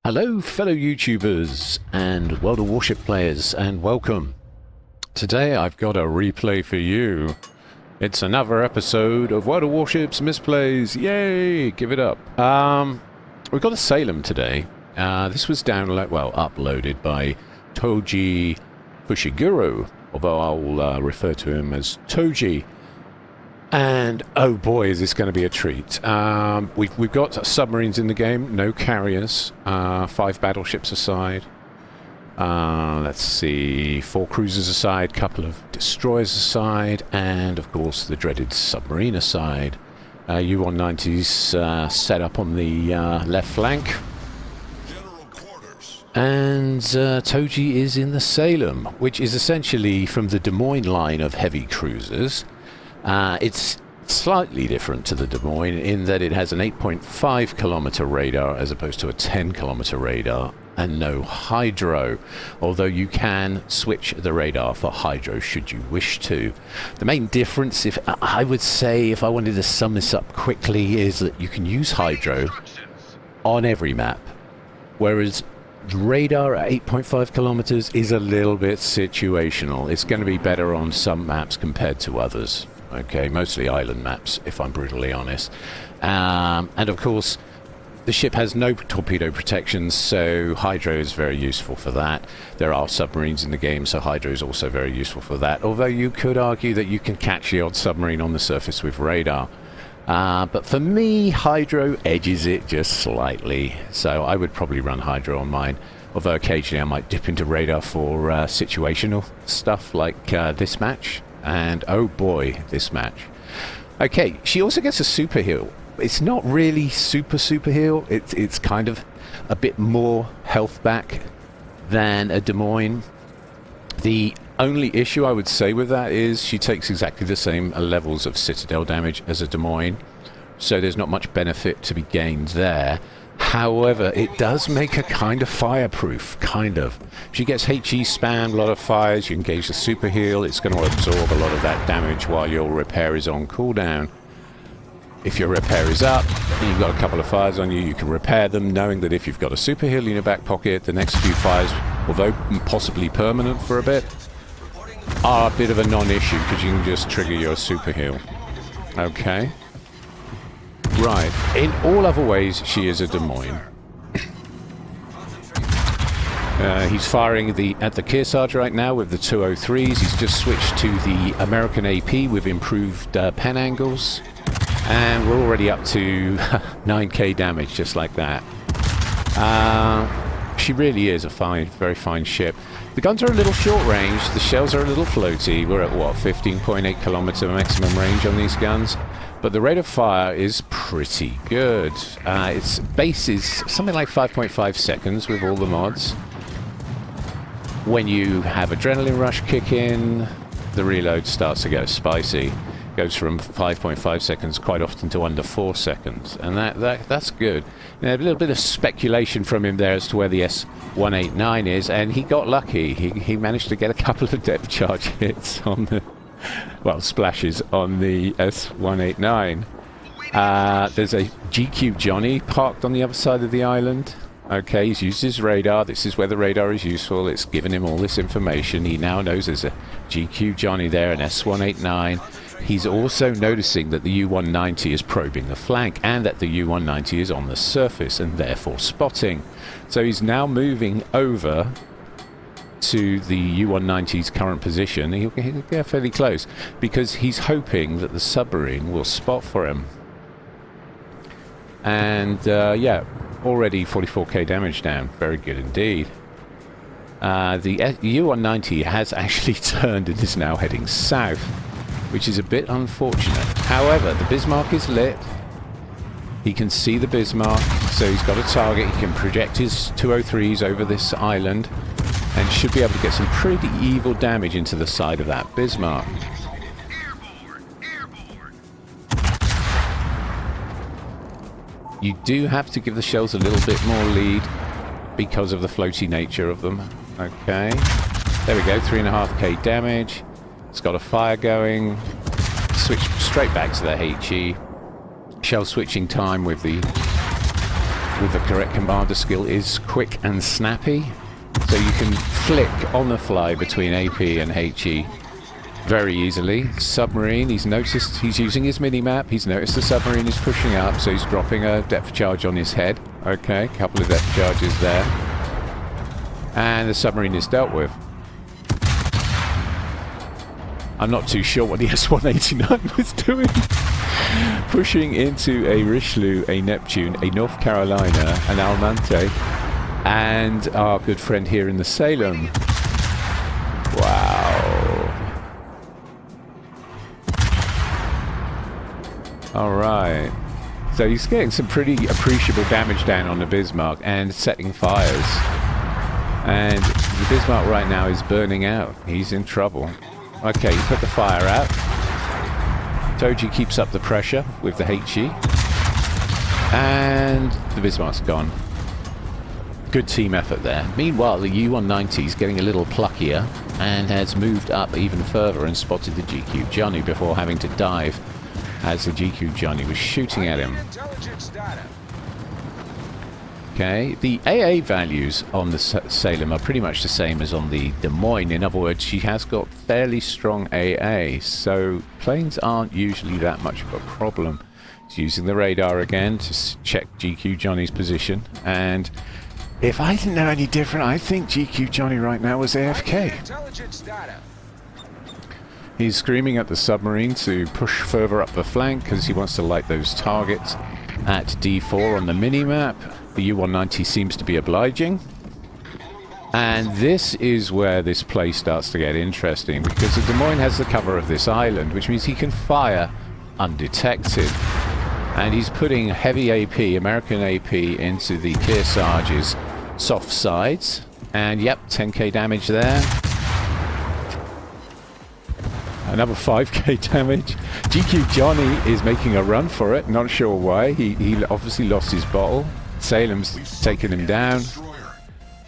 Hello fellow YouTubers and World of Warship players, and welcome. Today I've got a replay for you. It's another episode of World of Warships Misplays. Yay! Give it up. We've got a Salem today. This was uploaded by Toji Fushiguro, although I'll refer to him as Toji. And oh boy, is this going to be a treat. We've got submarines in the game, no carriers, 5 battleships aside. Let's see, 4 cruisers aside, couple of destroyers aside, and of course the dreaded submarine aside. U-190s set up on the left flank. And Toji is in the Salem, which is essentially from the Des Moines line of heavy cruisers. It's slightly different to the Des Moines in that it has an 8.5 kilometer radar as opposed to a 10 kilometer radar, and no hydro, although you can switch the radar for hydro should you wish to. The main difference, if I wanted to sum this up quickly, is that you can use hydro on every map, whereas radar at 8.5 kilometers is a little bit situational. It's going to be better on some maps compared to others. Okay, mostly island maps, if I'm brutally honest. And of course, the ship has no torpedo protections, so hydro is very useful for that. There are submarines in the game, so hydro is also very useful for that. Although you could argue that you can catch the odd submarine on the surface with radar. But for me, hydro edges it just slightly, so I would probably run hydro on mine. Although occasionally I might dip into radar for situational stuff like this match. And oh boy, this match. Okay, she also gets a super heal. It's not really super heal. It's kind of a bit more health back than a Des Moines. The only issue I would say with that is she takes exactly the same levels of citadel damage as a Des Moines, so there's not much benefit to be gained there. However, it does make her kind of fireproof, kind of. She gets HE spammed, a lot of fires, you engage the super heal, it's going to absorb a lot of that damage while your repair is on cooldown. If your repair is up and you've got a couple of fires on you, you can repair them, knowing that if you've got a super heal in your back pocket, the next few fires, although possibly permanent for a bit, are a bit of a non-issue because you can just trigger your super heal. Okay. Right. In all other ways, she is a Des Moines. He's firing at the Kearsarge right now with the 203s. He's just switched to the American AP with improved pen angles. And we're already up to 9k damage, just like that. She really is a very fine ship. The guns are a little short range. The shells are a little floaty. We're at, what, 15.8 kilometer maximum range on these guns. But the rate of fire is pretty good. Its base is something like 5.5 seconds with all the mods. When you have adrenaline rush kick in, the reload starts to get spicy. Goes from 5.5 seconds quite often to under 4 seconds. And that's good. Now, a little bit of speculation from him there as to where the S189 is, and he got lucky. He managed to get a couple of depth charge hits on the... well, splashes on the S189. There's a GQ Johnny parked on the other side of the island. Okay, he's used his radar. This is where the radar is useful. It's given him all this information. He now knows there's a GQ Johnny there, an S189. He's also noticing that the U-190 is probing the flank and that the U-190 is on the surface and therefore spotting. So he's now moving over to the U-190's current position. He'll get fairly close because he's hoping that the submarine will spot for him. And yeah, already 44k damage down. Very good indeed. The U-190 has actually turned and is now heading south, which is a bit unfortunate. However, the Bismarck is lit. He can see the Bismarck, so he's got a target. He can project his 203s over this island and should be able to get some pretty evil damage into the side of that Bismarck. You do have to give the shells a little bit more lead because of the floaty nature of them. Okay, there we go, 3.5k damage. It's got a fire going. Switch straight back to the HE. Shell switching time with the with the correct commander skill is quick and snappy. So you can flick on the fly between AP and HE very easily. Submarine, he's noticed he's using his mini-map. He's noticed the submarine is pushing up, so he's dropping a depth charge on his head. Okay, a couple of depth charges there. And the submarine is dealt with. I'm not too sure what the S-189 was doing. Pushing into a Richelieu, a Neptune, a North Carolina, an Almante, and our good friend here in the Salem. Wow. Alright. So he's getting some pretty appreciable damage down on the Bismarck and setting fires. And the Bismarck right now is burning out. He's in trouble. Okay, he put the fire out. Toji keeps up the pressure with the HE. And the Bismarck's gone. Good team effort there. Meanwhile, the U-190 is getting a little pluckier and has moved up even further and spotted the GQ Johnny before having to dive as the GQ Johnny was shooting at him. Okay, the AA values on the Salem are pretty much the same as on the Des Moines. In other words, she has got fairly strong AA, so planes aren't usually that much of a problem. She's using the radar again to check GQ Johnny's position, and if I didn't know any different, I think GQ Johnny right now was AFK. He's screaming at the submarine to push further up the flank because he wants to light those targets at D4 on the mini-map. The U-190 seems to be obliging. And this is where this play starts to get interesting, because the Des Moines has the cover of this island, which means he can fire undetected. And he's putting heavy AP, American AP, into the Kearsarge's soft sides. And yep, 10k damage there. Another 5k damage. GQ Johnny is making a run for it, not sure why. He obviously lost his bottle. Salem's taking him down.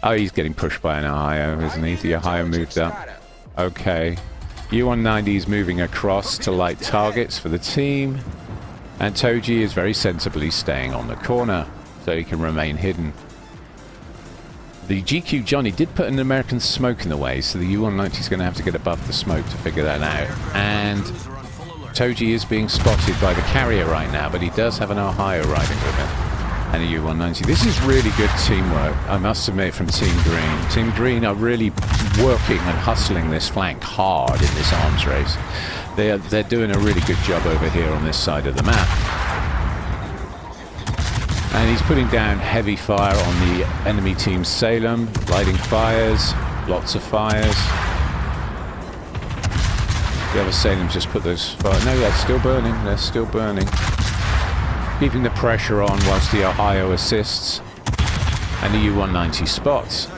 Oh, he's getting pushed by an Ohio, isn't he? The Ohio moved up. Okay. U-190 is moving across to light targets for the team. And Toji is very sensibly staying on the corner so he can remain hidden. The GQ Johnny did put an American smoke in the way, so the U-190 is going to have to get above the smoke to figure that out. And Toji is being spotted by the carrier right now, but he does have an Ohio riding with him. And a U-190. This is really good teamwork, I must admit, from Team Green. Team Green are really working and hustling this flank hard in this arms race. They're doing a really good job over here on this side of the map. And he's putting down heavy fire on the enemy team's Salem, lighting fires, lots of fires. The other Salem's just put those fires. No, they're still burning. They're still burning. Keeping the pressure on whilst the Ohio assists and the U-190 spots.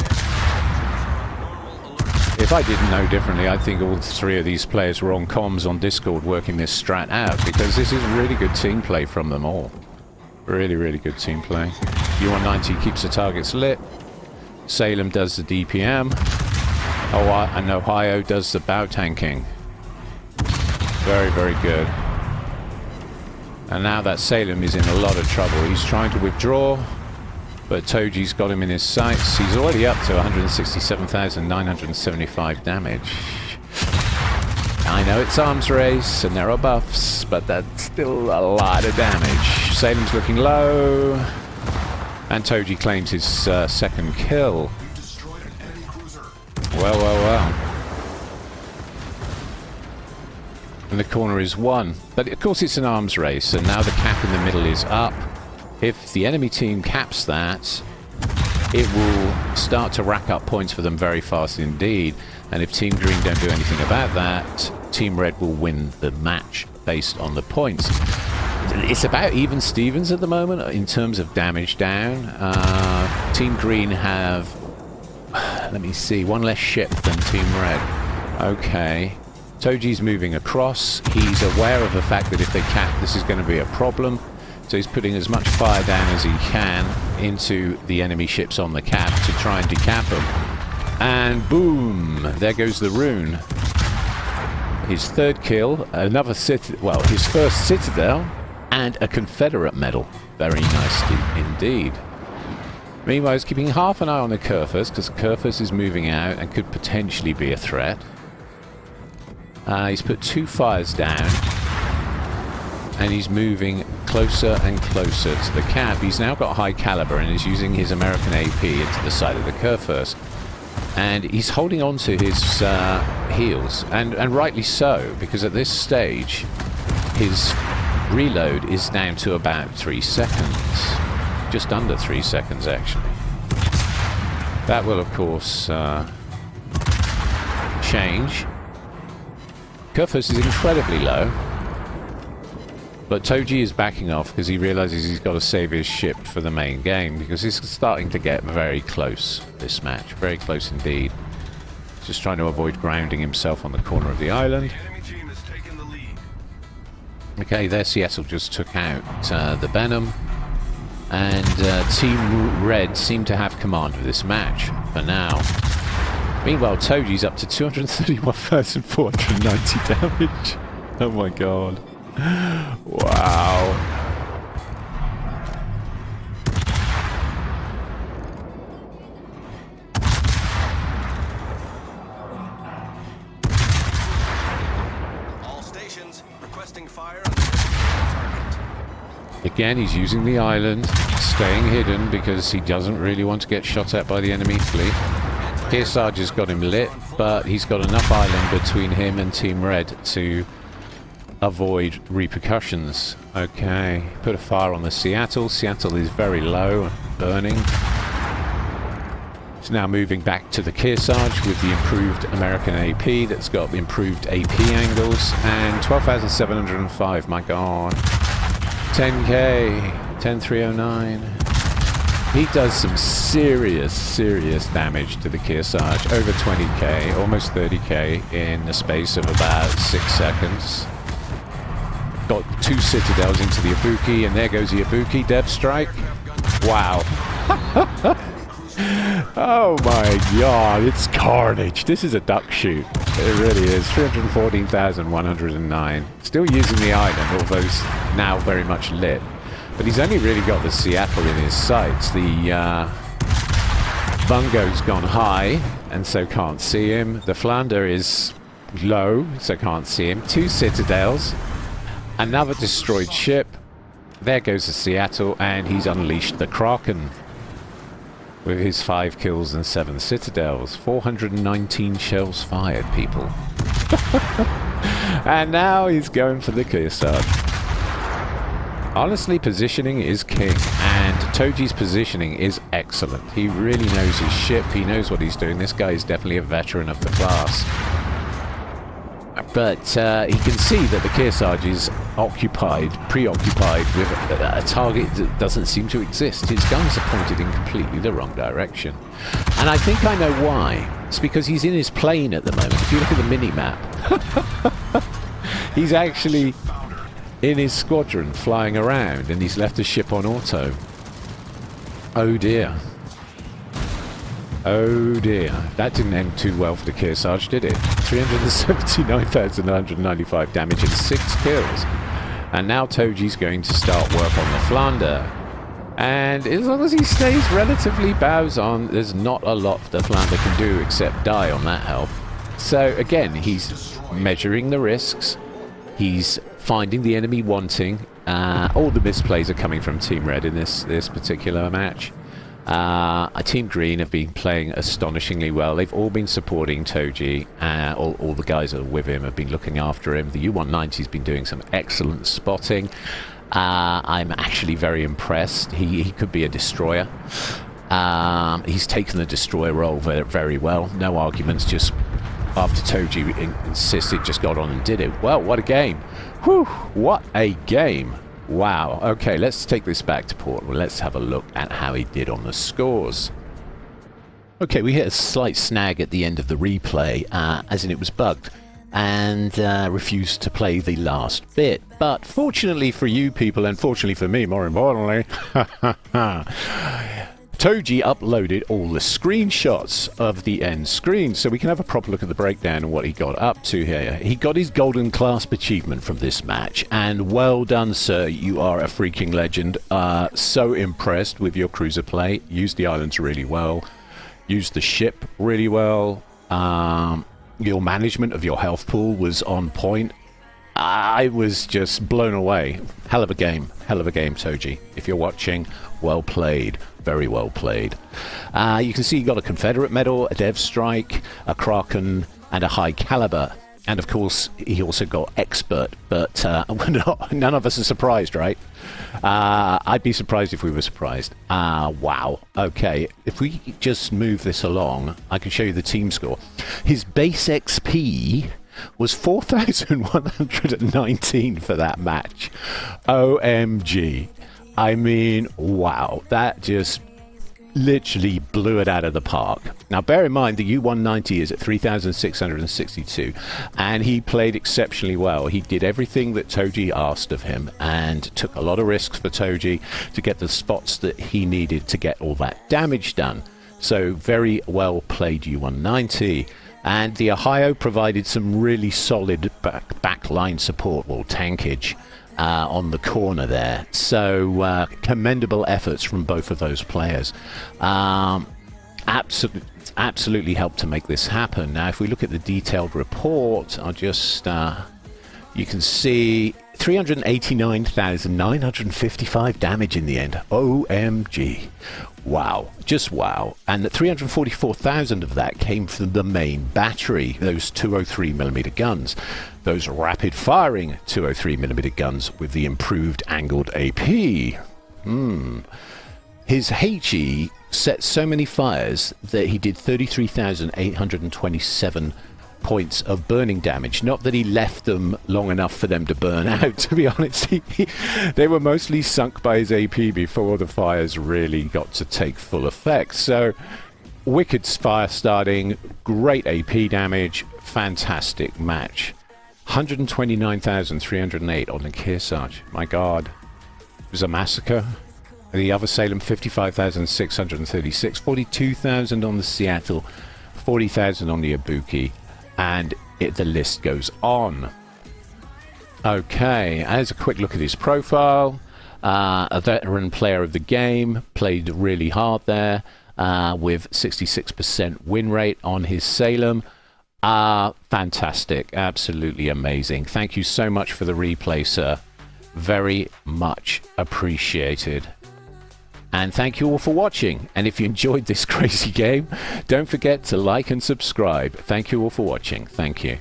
If I didn't know differently, I'd think all three of these players were on comms on Discord working this strat out, because this is really good team play from them all. Really, really good team play. U-190 keeps the targets lit. Salem does the DPM. And Ohio does the bow tanking. Very, very good. And now that Salem is in a lot of trouble. He's trying to withdraw, but Toji's got him in his sights. He's already up to 167,975 damage. I know it's arms race and there are buffs, but that's still a lot of damage. Salem's looking low, and Toji claims his second kill. Well, well, well. And the corner is won. But of course it's an arms race, and now the cap in the middle is up. If the enemy team caps that, it will start to rack up points for them very fast indeed. And if Team Green don't do anything about that, Team Red will win the match based on the points. It's about even Stevens at the moment in terms of damage down. Team Green have, let me see, one less ship than Team Red. Okay. Toji's moving across. He's aware of the fact that if they cap, this is going to be a problem. So he's putting as much fire down as he can into the enemy ships on the cap to try and decap them. And boom! There goes the rune. His third kill, another his first Citadel, and a Confederate medal. Very nice indeed. Meanwhile, he's keeping half an eye on the Kerfus, because Kerfus is moving out and could potentially be a threat. He's put 2 fires down, and he's moving closer and closer to the cab. He's now got high caliber and is using his American AP into the side of the Kerfus. And he's holding on to his heels, and rightly so, because at this stage, his reload is down to about 3 seconds. Just under 3 seconds, actually. That will, of course, change. Kerfus is incredibly low. But Toji is backing off because he realizes he's got to save his ship for the main game, because he's starting to get very close this match. Very close indeed. Just trying to avoid grounding himself on the corner of the island. Okay, there Seattle just took out the Venom. And Team Red seem to have command of this match for now. Meanwhile, Toji's up to 231,490 damage. Oh my god. Wow. All stations requesting fire on the target. Again, he's using the island, staying hidden because he doesn't really want to get shot at by the enemy fleet. Kearsarge has got him lit, but he's got enough island between him and Team Red to avoid repercussions. Okay, put a fire on the Seattle. Seattle is very low, burning. It's now moving back to the Kearsarge with the improved American AP that's got improved AP angles, and 12,705, my god. 10k, 10,309. He does some serious damage to the Kearsarge. Over 20k, almost 30k in the space of about 6 seconds. Got 2 citadels into the Ibuki, and there goes the Ibuki. Death strike. Wow. Oh my god, it's carnage. This is a duck shoot. It really is. 314,109. Still using the island, although it's now very much lit. But he's only really got the Seattle in his sights. The Bungo's gone high, and so can't see him. The Flounder is low, so can't see him. 2 citadels. Another destroyed ship. There goes the Seattle, and he's unleashed the Kraken with his 5 kills and 7 citadels. 419 shells fired, people. And now he's going for the Kearsarge. Honestly, positioning is king, and Toji's positioning is excellent. He really knows his ship. He knows what he's doing. This guy is definitely a veteran of the class. But he can see that the Kearsarge is preoccupied with a target that doesn't seem to exist. His guns are pointed in completely the wrong direction. And I think I know why. It's because he's in his plane at the moment. If you look at the mini-map, he's actually in his squadron flying around, and he's left his ship on auto. Oh dear. Oh dear. That didn't end too well for the Kearsarge, did it? 379,195 damage and 6 kills. And now Toji's going to start work on the Flounder. And as long as he stays relatively bows on, there's not a lot the Flounder can do except die on that health. So again, he's measuring the risks. He's finding the enemy wanting. All the misplays are coming from Team Red in this particular match. Team Green have been playing astonishingly well. They've all been supporting Toji. All the guys that are with him have been looking after him. The U-190's been doing some excellent spotting. I'm actually very impressed. He could be a destroyer. He's taken the destroyer role very well. No arguments, just after Toji insisted, just got on and did it. Well, what a game. Whew, what a game. Wow. Okay, let's take this back to port. Let's have a look at how he did on the scores. Okay, we hit a slight snag at the end of the replay, as in it was bugged, and refused to play the last bit. But fortunately for you people, and fortunately for me, more importantly, Toji uploaded all the screenshots of the end screen, so we can have a proper look at the breakdown and what he got up to here. He got his golden clasp achievement from this match, and well done, sir. You are a freaking legend. So impressed with your cruiser play. Used the islands really well. Used the ship really well. Your management of your health pool was on point. I was just blown away. Hell of a game, Toji. If you're watching, well played. Very well played. You can see you got a Confederate medal, a Dev Strike, a Kraken, and a High Caliber. And of course, he also got Expert, but none of us are surprised, right? I'd be surprised if we were surprised. Wow. Okay, if we just move this along, I can show you the team score. His base XP was 4,119 for that match. OMG. I mean, wow, that just literally blew it out of the park. Now, bear in mind, the U190 is at 3,662, and he played exceptionally well. He did everything that Toji asked of him and took a lot of risks for Toji to get the spots that he needed to get all that damage done. So, very well played U190. And the Ohio provided some really solid backline support, well, tankage, on the corner there. So commendable efforts from both of those players. Absolutely helped to make this happen. Now, if we look at the detailed report, I'll just you can see 389,955 damage in the end. OMG. Wow, just wow. And 344,000 of that came from the main battery, those 203mm guns, those rapid firing 203mm guns with the improved angled AP. His HE set so many fires that he did 33,827 points of burning damage. Not that he left them long enough for them to burn out, to be honest. They were mostly sunk by his AP before the fires really got to take full effect. So, wicked fire starting, great AP damage, fantastic match. 129,308 on the Kearsarge. My God. It was a massacre. The other Salem, 55,636. 42,000 on the Seattle. 40,000 on the Ibuki. And the list goes on. Okay, as a quick look at his profile, a veteran player of the game, played really hard there with 66% win rate on his Salem. Fantastic, absolutely amazing. Thank you so much for the replay, sir. Very much appreciated. And thank you all for watching. And if you enjoyed this crazy game, don't forget to like and subscribe. Thank you all for watching. Thank you.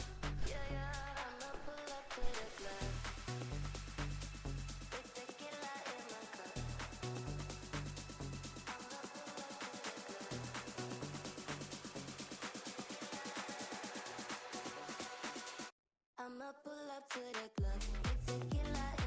I'ma pull up to the club. It's a killer.